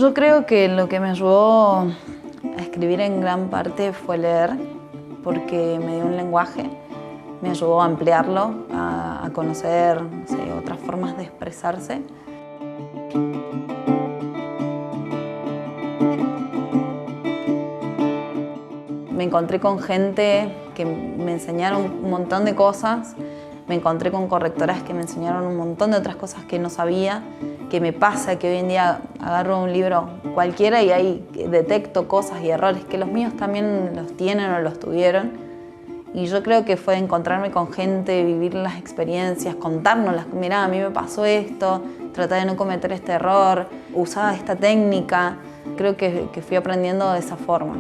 Yo creo que lo que me ayudó a escribir en gran parte fue leer, porque me dio un lenguaje, me ayudó a ampliarlo, a conocer, no sé, otras formas de expresarse. Me encontré con gente que me enseñaron un montón de cosas, me encontré con correctoras que me enseñaron un montón de otras cosas que no sabía, que me pasa que hoy en día agarro un libro cualquiera y ahí detecto cosas y errores que los míos también los tienen o los tuvieron. Y yo creo que fue encontrarme con gente, vivir las experiencias, contárnoslas. Mirá, a mí me pasó esto, traté de no cometer este error, usaba esta técnica. Creo que fui aprendiendo de esa forma.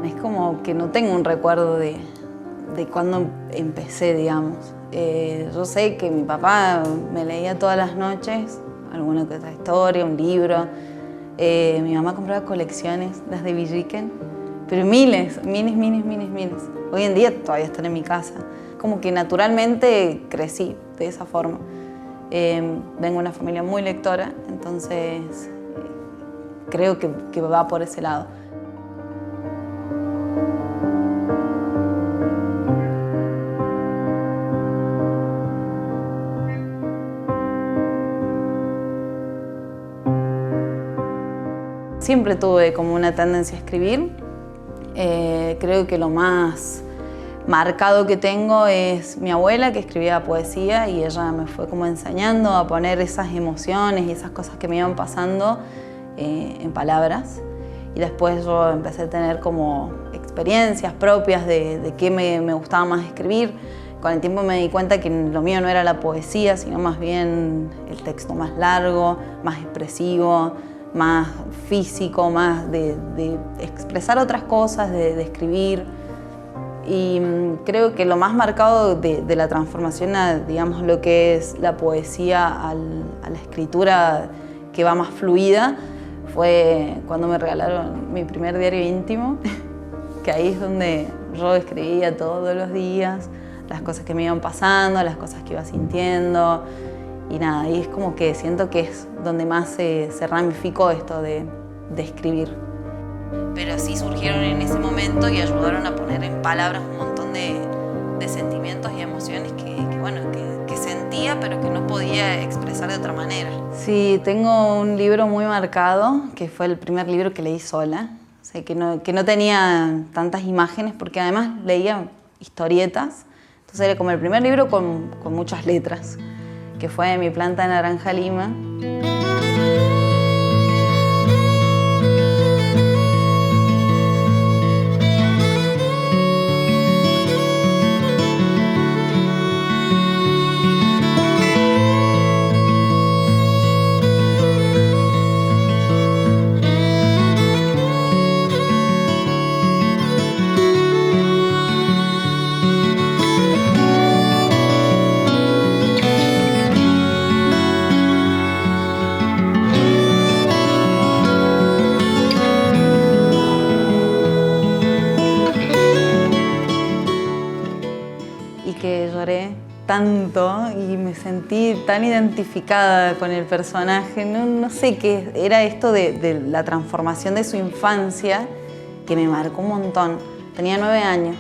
Es como que no tengo un recuerdo de cuando empecé, digamos. Yo sé que mi papá me leía todas las noches alguna que otra historia, un libro. Mi mamá compraba colecciones, las de Villiquen, pero miles. Hoy en día todavía están en mi casa. Como que naturalmente crecí de esa forma. Vengo de una familia muy lectora, entonces creo que va por ese lado. Siempre tuve como una tendencia a escribir. Creo que lo más marcado que tengo es mi abuela, que escribía poesía, y ella me fue como enseñando a poner esas emociones y esas cosas que me iban pasando en palabras. Y después yo empecé a tener como experiencias propias de qué me gustaba más escribir. Con el tiempo me di cuenta que lo mío no era la poesía, sino más bien el texto más largo, más expresivo, más físico, más de expresar otras cosas, de escribir. Y creo que lo más marcado de la transformación a, digamos, lo que es la poesía a la escritura que va más fluida fue cuando me regalaron mi primer diario íntimo, que ahí es donde yo escribía todos los días las cosas que me iban pasando, las cosas que iba sintiendo. Y nada, y es como que siento que es donde más se ramificó esto de escribir. Pero sí surgieron en ese momento y ayudaron a poner en palabras un montón de de sentimientos y emociones que sentía, pero que no podía expresar de otra manera. Sí, tengo un libro muy marcado, que fue el primer libro que leí sola. O sea, que no tenía tantas imágenes, porque además leía historietas. Entonces era como el primer libro con muchas letras, que fue Mi planta de naranja lima. Y que lloré tanto y me sentí tan identificada con el personaje. No sé qué era esto de la transformación de su infancia que me marcó un montón. Tenía 9 años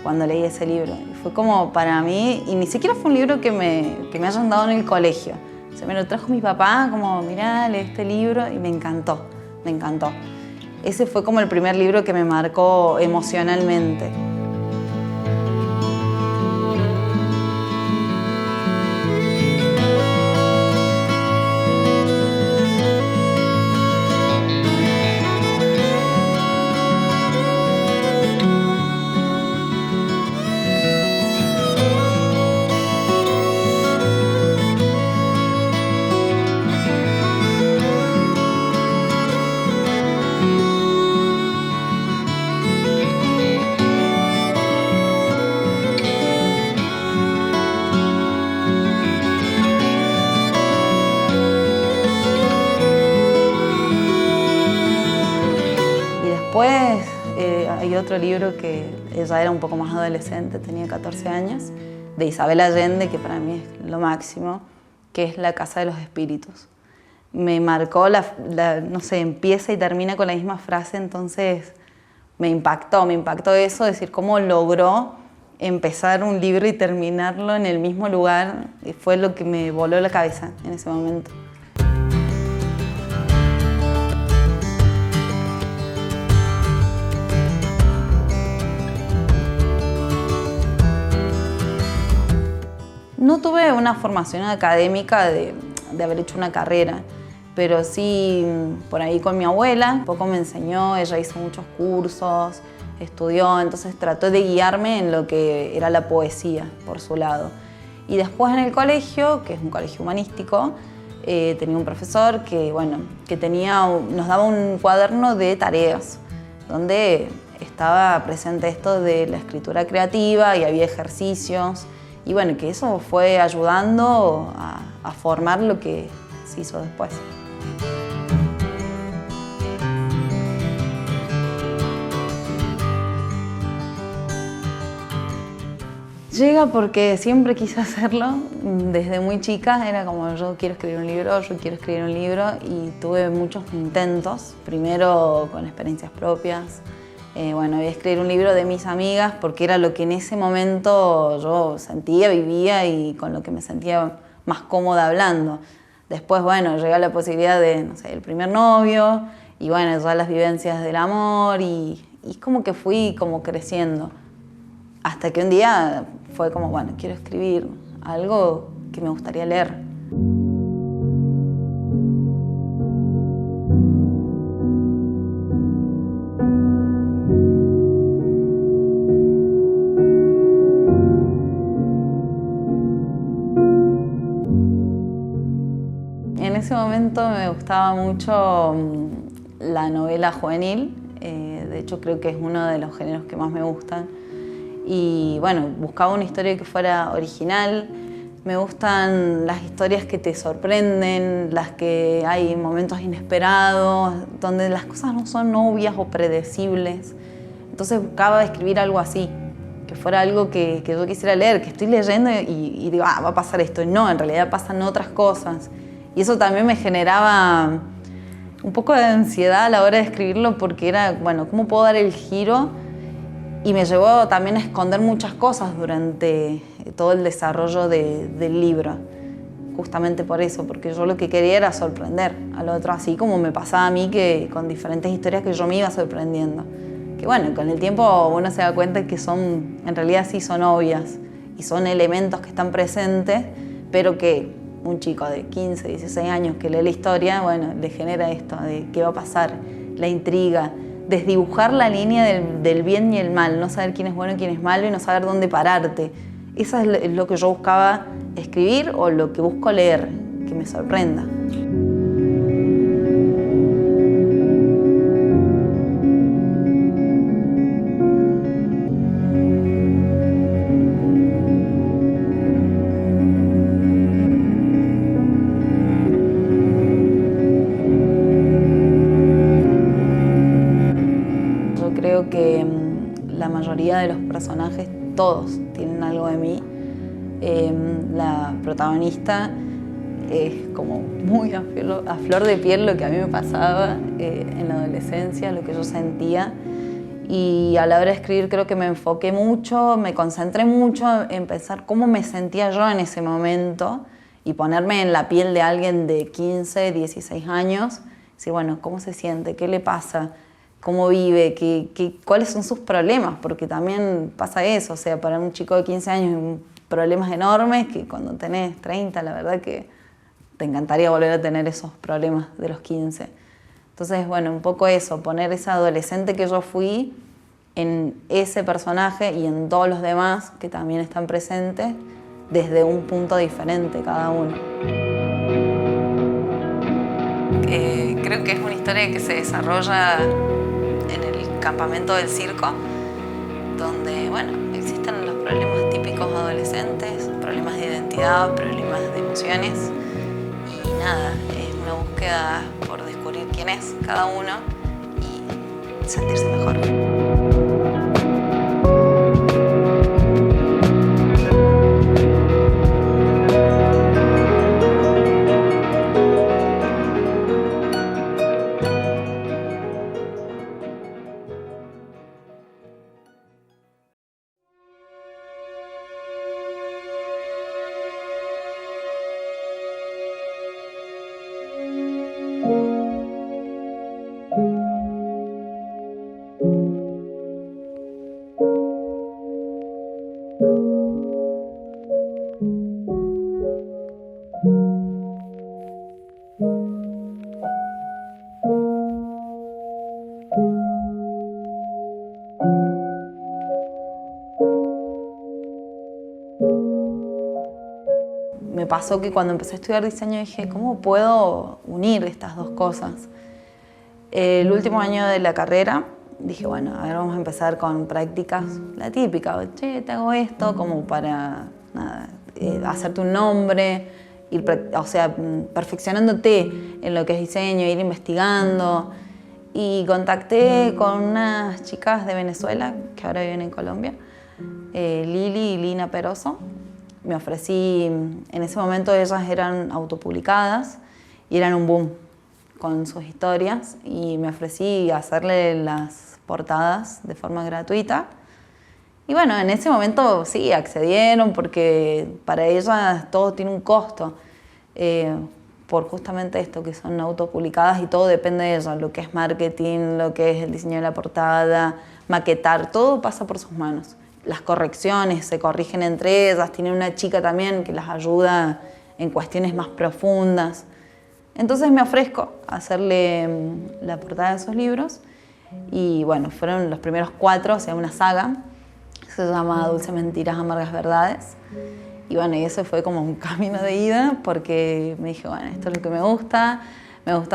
cuando leí ese libro y fue como para mí, y ni siquiera fue un libro que me hayan dado en el colegio. O sea, me lo trajo mi papá como, mirá, lee este libro, y me encantó, me encantó. Ese fue como el primer libro que me marcó emocionalmente. Después hay otro libro que ella era un poco más adolescente, tenía 14 años, de Isabel Allende, que para mí es lo máximo, que es La casa de los espíritus. Me marcó, no sé, empieza y termina con la misma frase, entonces me impactó eso, decir cómo logró empezar un libro y terminarlo en el mismo lugar, y fue lo que me voló la cabeza en ese momento. No tuve una formación académica de haber hecho una carrera, pero sí por ahí con mi abuela, un poco me enseñó, ella hizo muchos cursos, estudió, entonces trató de guiarme en lo que era la poesía, por su lado. Y después en el colegio, que es un colegio humanístico, tenía un profesor que nos daba un cuaderno de tareas, donde estaba presente esto de la escritura creativa y había ejercicios. Y bueno, que eso fue ayudando a formar lo que se hizo después. Llega porque siempre quise hacerlo, desde muy chica era como yo quiero escribir un libro, yo quiero escribir un libro, y tuve muchos intentos, primero con experiencias propias. Voy a escribir un libro de mis amigas porque era lo que en ese momento yo sentía, vivía y con lo que me sentía más cómoda hablando. Después, llegó la posibilidad de, no sé, el primer novio y ya las vivencias del amor y como que fui como creciendo. Hasta que un día fue como, quiero escribir algo que me gustaría leer. En ese momento me gustaba mucho la novela juvenil, de hecho creo que es uno de los géneros que más me gustan. Y buscaba una historia que fuera original. Me gustan las historias que te sorprenden, las que hay momentos inesperados, donde las cosas no son obvias o predecibles. Entonces buscaba escribir algo así, que fuera algo que yo quisiera leer, que estoy leyendo y digo, va a pasar esto. Y no, en realidad pasan otras cosas. Y eso también me generaba un poco de ansiedad a la hora de escribirlo, porque era, ¿cómo puedo dar el giro y me llevó también a esconder muchas cosas durante todo el desarrollo del libro. Justamente por eso, porque yo lo que quería era sorprender al otro, así como me pasaba a mí que con diferentes historias que yo me iba sorprendiendo. Que bueno, con el tiempo uno se da cuenta que son, en realidad sí son obvias y son elementos que están presentes, pero que un chico de 15, 16 años que lee la historia, bueno, le genera esto de qué va a pasar, la intriga, desdibujar la línea del bien y el mal, no saber quién es bueno y quién es malo y no saber dónde pararte. Eso es lo que yo buscaba escribir o lo que busco leer, que me sorprenda. Yo creo que la mayoría de los personajes, todos, tienen algo de mí. La protagonista es como muy a flor de piel lo que a mí me pasaba en la adolescencia, lo que yo sentía. Y a la hora de escribir creo que me enfoqué mucho, me concentré mucho en pensar cómo me sentía yo en ese momento y ponerme en la piel de alguien de 15, 16 años. Decir, bueno, ¿cómo se siente? ¿Qué le pasa? ¿Cómo vive? ¿Cuáles son sus problemas? Porque también pasa eso, o sea, para un chico de 15 años problemas enormes que cuando tenés 30, la verdad que te encantaría volver a tener esos problemas de los 15. Entonces, bueno, un poco eso, poner esa adolescente que yo fui en ese personaje y en todos los demás que también están presentes desde un punto diferente cada uno. Creo que es una historia que se desarrolla en el campamento del circo, donde, bueno, existen los problemas típicos adolescentes, problemas de identidad, problemas de emociones y nada, es una búsqueda por descubrir quién es cada uno y sentirse mejor. Me pasó que cuando empecé a estudiar diseño dije, ¿cómo puedo unir estas dos cosas? El último año de la carrera dije, bueno, a ver, vamos a empezar con prácticas, la típica, che, te hago esto como para nada, hacerte un nombre, o sea, perfeccionándote en lo que es diseño, ir investigando. Y contacté con unas chicas de Venezuela, que ahora viven en Colombia, Lili y Lina Peroso. Me ofrecí, en ese momento ellas eran autopublicadas y eran un boom con sus historias y me ofrecí a hacerle las portadas de forma gratuita. Y bueno, en ese momento sí, accedieron porque para ellas todo tiene un costo por justamente esto, que son autopublicadas y todo depende de ellas, lo que es marketing, lo que es el diseño de la portada, maquetar, todo pasa por sus manos. Las correcciones se corrigen entre ellas, tienen una chica también que las ayuda en cuestiones más profundas. Entonces me ofrezco a hacerle la portada de esos libros y bueno, fueron los primeros 4, o sea, una saga, se llama Dulces Mentiras, Amargas Verdades. Y bueno, y eso fue como un camino de ida porque me dije, bueno, esto es lo que me gusta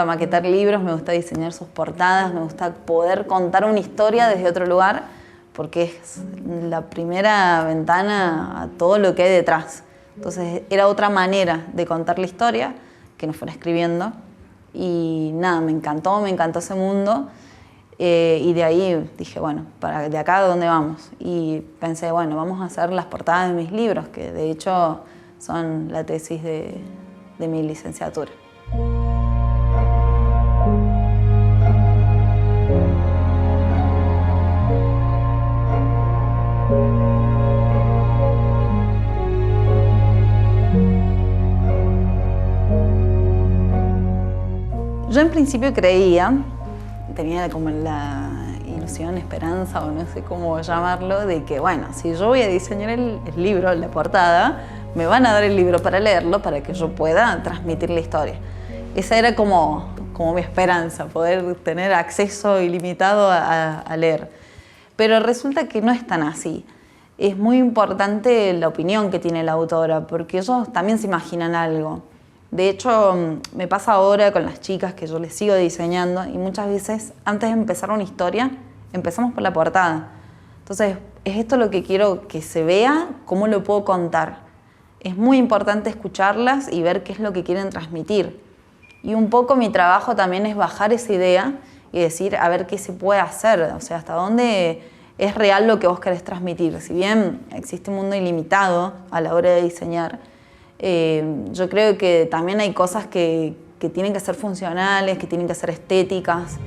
maquetar libros, me gusta diseñar sus portadas, me gusta poder contar una historia desde otro lugar, porque es la primera ventana a todo lo que hay detrás. Entonces era otra manera de contar la historia que nos fuera escribiendo y nada, me encantó ese mundo y de ahí dije, bueno, ¿de acá a dónde vamos? Y pensé, bueno, vamos a hacer las portadas de mis libros, que de hecho son la tesis de mi licenciatura. Yo en principio creía, tenía como la ilusión, esperanza o no sé cómo llamarlo, de que bueno, si yo voy a diseñar el libro, la portada, me van a dar el libro para leerlo para que yo pueda transmitir la historia. Esa era como mi esperanza, poder tener acceso ilimitado a leer. Pero resulta que no es tan así. Es muy importante la opinión que tiene la autora, porque ellos también se imaginan algo. De hecho, me pasa ahora con las chicas que yo les sigo diseñando y muchas veces antes de empezar una historia, empezamos por la portada. Entonces, es esto lo que quiero que se vea, cómo lo puedo contar. Es muy importante escucharlas y ver qué es lo que quieren transmitir. Y un poco mi trabajo también es bajar esa idea y decir, a ver qué se puede hacer, o sea, hasta dónde es real lo que vos querés transmitir. Si bien existe un mundo ilimitado a la hora de diseñar, yo creo que también hay cosas que tienen que ser funcionales, que tienen que ser estéticas.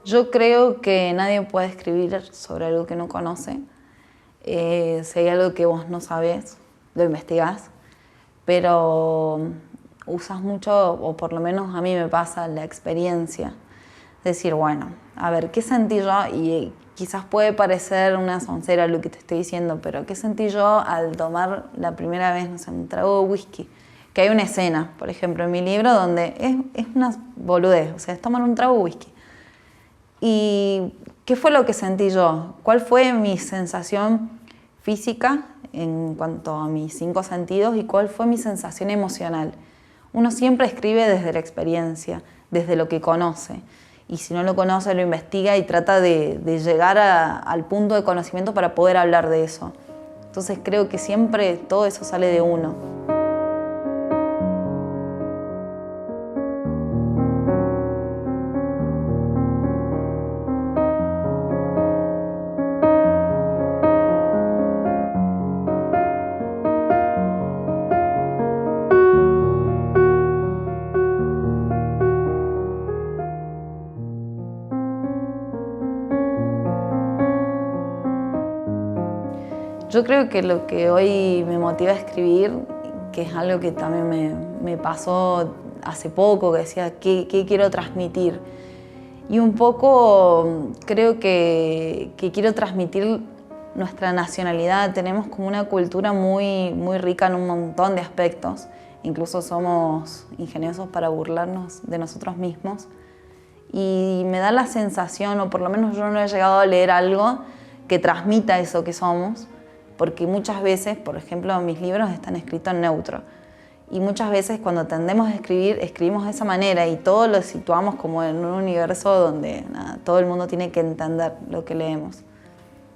Yo creo que nadie puede escribir sobre algo que no conoce. Si hay algo que vos no sabés, lo investigás, pero usas mucho, o por lo menos a mí me pasa, la experiencia. Decir, bueno, a ver, ¿qué sentí yo? Y quizás puede parecer una soncera lo que te estoy diciendo, pero ¿qué sentí yo al tomar la primera vez, no sé, un trago de whisky? Que hay una escena, por ejemplo, en mi libro donde es una boludez, o sea, es tomar un trago de whisky. ¿Y qué fue lo que sentí yo? ¿Cuál fue mi sensación física en cuanto a mis 5 sentidos y cuál fue mi sensación emocional? Uno siempre escribe desde la experiencia, desde lo que conoce. Y si no lo conoce, lo investiga y trata de llegar al punto de conocimiento para poder hablar de eso. Entonces creo que siempre todo eso sale de uno. Yo creo que lo que hoy me motiva a escribir, que es algo que también me pasó hace poco, que decía, ¿qué quiero transmitir? Y un poco creo que quiero transmitir nuestra nacionalidad. Tenemos como una cultura muy rica en un montón de aspectos. Incluso somos ingeniosos para burlarnos de nosotros mismos. Y me da la sensación, o por lo menos yo no he llegado a leer algo que transmita eso que somos, porque muchas veces, por ejemplo, mis libros están escritos en neutro. Y muchas veces cuando tendemos a escribir, escribimos de esa manera y todo lo situamos como en un universo donde todo el mundo tiene que entender lo que leemos.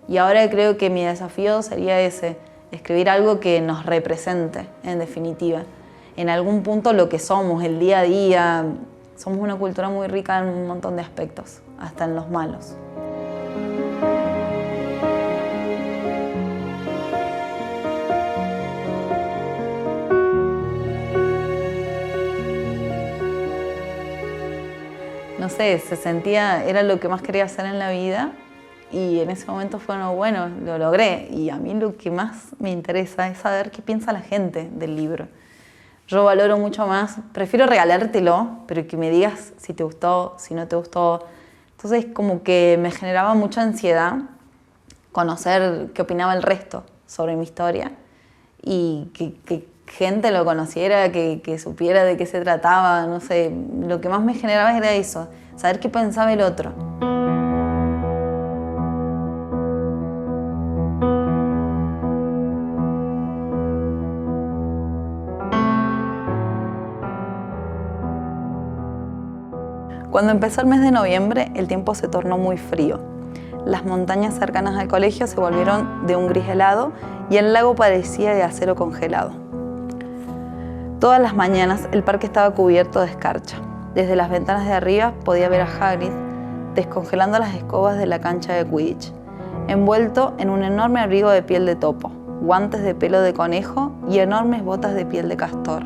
Y ahora creo que mi desafío sería ese, escribir algo que nos represente, en definitiva. En algún punto lo que somos, el día a día, somos una cultura muy rica en un montón de aspectos, hasta en los malos. No sé, se sentía, era lo que más quería hacer en la vida y en ese momento fue, bueno, lo logré. Y a mí lo que más me interesa es saber qué piensa la gente del libro. Yo valoro mucho más, prefiero regalártelo, pero que me digas si te gustó, si no te gustó. Entonces como que me generaba mucha ansiedad conocer qué opinaba el resto sobre mi historia y que gente lo conociera, que supiera de qué se trataba, no sé, lo que más me generaba era eso, saber qué pensaba el otro. Cuando empezó el mes de noviembre, el tiempo se tornó muy frío. Las montañas cercanas al colegio se volvieron de un gris helado y el lago parecía de acero congelado. Todas las mañanas el parque estaba cubierto de escarcha. Desde las ventanas de arriba podía ver a Hagrid descongelando las escobas de la cancha de Quidditch, envuelto en un enorme abrigo de piel de topo, guantes de pelo de conejo y enormes botas de piel de castor.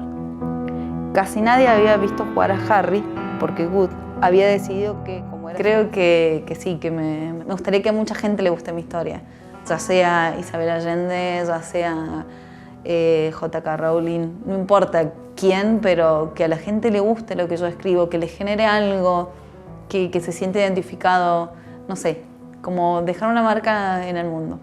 Casi nadie había visto jugar a Harry porque Good había decidido que, como era... Creo que sí, que me gustaría que a mucha gente le guste mi historia, ya sea Isabel Allende, ya sea J.K. Rowling, no importa quién, pero que a la gente le guste lo que yo escribo, que le genere algo, que se siente identificado, no sé, como dejar una marca en el mundo.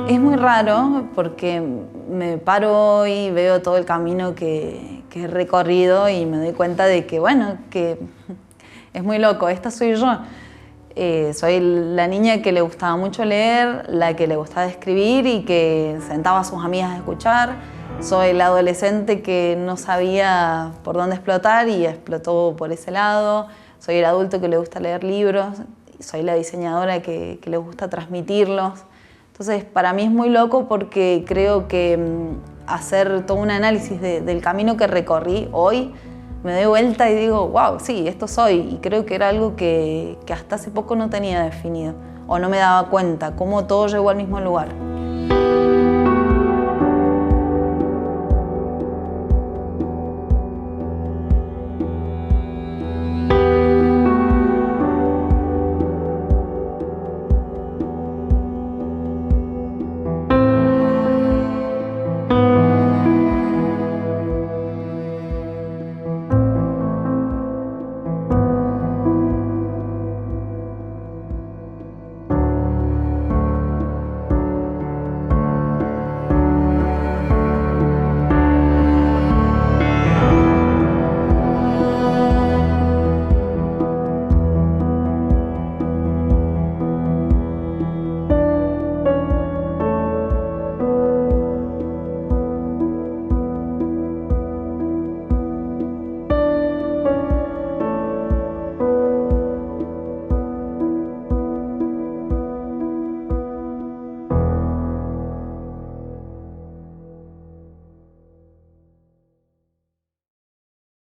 Es muy raro porque me paro hoy y veo todo el camino que he recorrido y me doy cuenta de que, bueno, que es muy loco, esta soy yo. Soy la niña que le gustaba mucho leer, la que le gustaba escribir y que sentaba a sus amigas a escuchar. Soy la adolescente que no sabía por dónde explotar y explotó por ese lado. Soy el adulto que le gusta leer libros. Soy la diseñadora que le gusta transmitirlos. Entonces, para mí es muy loco porque creo que hacer todo un análisis del camino que recorrí hoy, me doy vuelta y digo, wow, sí, esto soy. Y creo que era algo que hasta hace poco no tenía definido o no me daba cuenta, cómo todo llegó al mismo lugar.